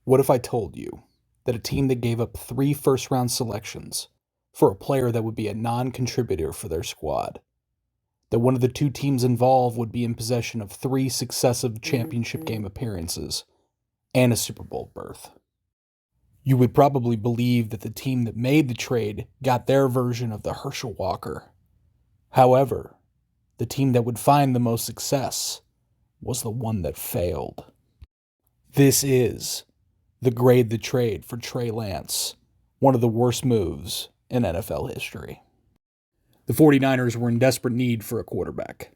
What if I told you that a team that gave up 3 first-round selections for a player that would be a non-contributor for their squad, that one of the two teams involved would be in possession of 3 successive championship game appearances and a Super Bowl berth? You would probably believe that the team that made the trade got their version of the Herschel Walker. However, the team that would find the most success was the one that failed. This is the grade the trade for Trey Lance, one of the worst moves in NFL history. The 49ers were in desperate need for a quarterback.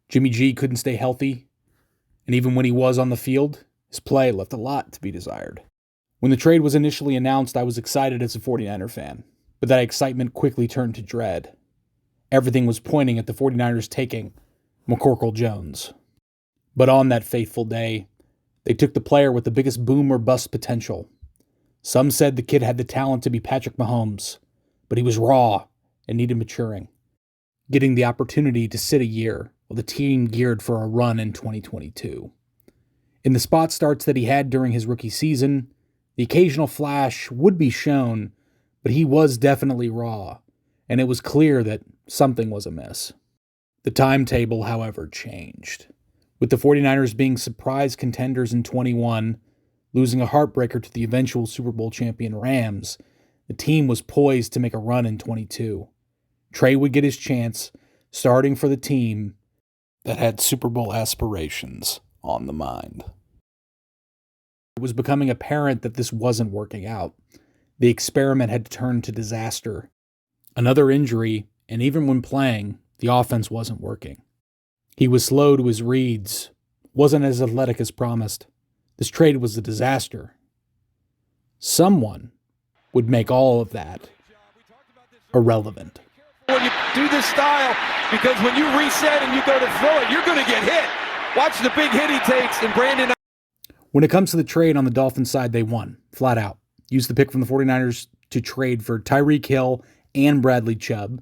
Jimmy G couldn't stay healthy, and even when he was on the field, his play left a lot to be desired. When the trade was initially announced, I was excited as a 49er fan, but that excitement quickly turned to dread. Everything was pointing at the 49ers taking McCorkle Jones. But on that fateful day, they took the player with the biggest boom or bust potential. Some said the kid had the talent to be Patrick Mahomes, but he was raw and needed maturing, getting the opportunity to sit a year while the team geared for a run in 2022. In the spot starts that he had during his rookie season, the occasional flash would be shown, but he was definitely raw, and it was clear that something was amiss. The timetable, however, changed. With the 49ers being surprise contenders in 21, losing a heartbreaker to the eventual Super Bowl champion Rams, the team was poised to make a run in 22. Trey would get his chance, starting for the team that had Super Bowl aspirations on the mind. It was becoming apparent that this wasn't working out. The experiment had turned to disaster. Another injury, and even when playing, the offense wasn't working. He was slow to his reads, wasn't as athletic as promised. This trade was a disaster. Someone would make all of that irrelevant. When you do this style, because when you reset and you go to throw it, you're going to get hit. Watch the big hit he takes, and Brandon. When it comes to the trade on the Dolphins side, they won, flat out. Used the pick from the 49ers to trade for Tyreek Hill and Bradley Chubb.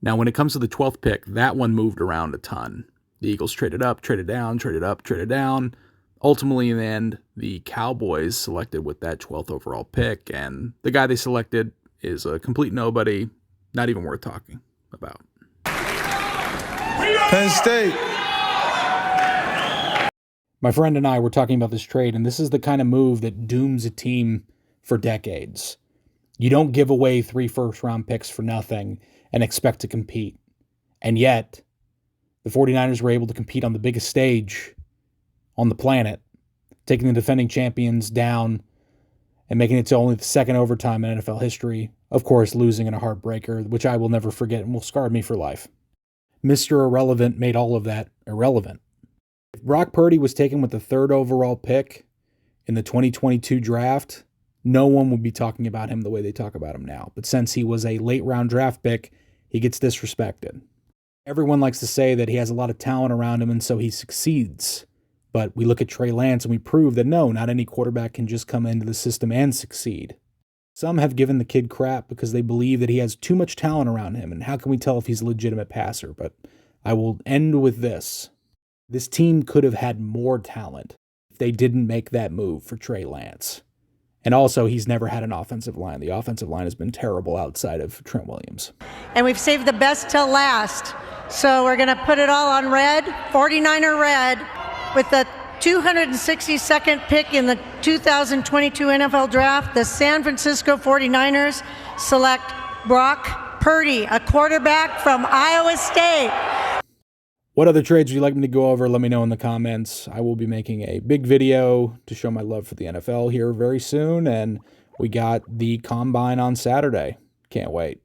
Now, when it comes to the 12th pick, that one moved around a ton. The Eagles traded up, traded down, traded up, traded down. Ultimately, in the end, the Cowboys selected with that 12th overall pick, and the guy they selected is a complete nobody, not even worth talking about. Penn State. My friend and I were talking about this trade, and this is the kind of move that dooms a team for decades. You don't give away 3 first-round picks for nothing and expect to compete. And yet, the 49ers were able to compete on the biggest stage on the planet, taking the defending champions down and making it to only the second overtime in NFL history. Of course, losing in a heartbreaker, which I will never forget and will scar me for life. Mr. Irrelevant made all of that irrelevant. If Brock Purdy was taken with the 3rd overall pick in the 2022 draft, no one would be talking about him the way they talk about him now. But since he was a late-round draft pick, he gets disrespected. Everyone likes to say that he has a lot of talent around him and so he succeeds. But we look at Trey Lance and we prove that no, not any quarterback can just come into the system and succeed. Some have given the kid crap because they believe that he has too much talent around him, and how can we tell if he's a legitimate passer? But I will end with this. This team could have had more talent if they didn't make that move for Trey Lance. And also, he's never had an offensive line. The offensive line has been terrible outside of Trent Williams. And we've saved the best till last. So we're going to put it all on red, 49er red, with the 262nd pick in the 2022 NFL Draft. The San Francisco 49ers select Brock Purdy, a quarterback from Iowa State. What other trades would you like me to go over? Let me know in the comments. I will be making a big video to show my love for the NFL here very soon, and we got the Combine on Saturday. Can't wait.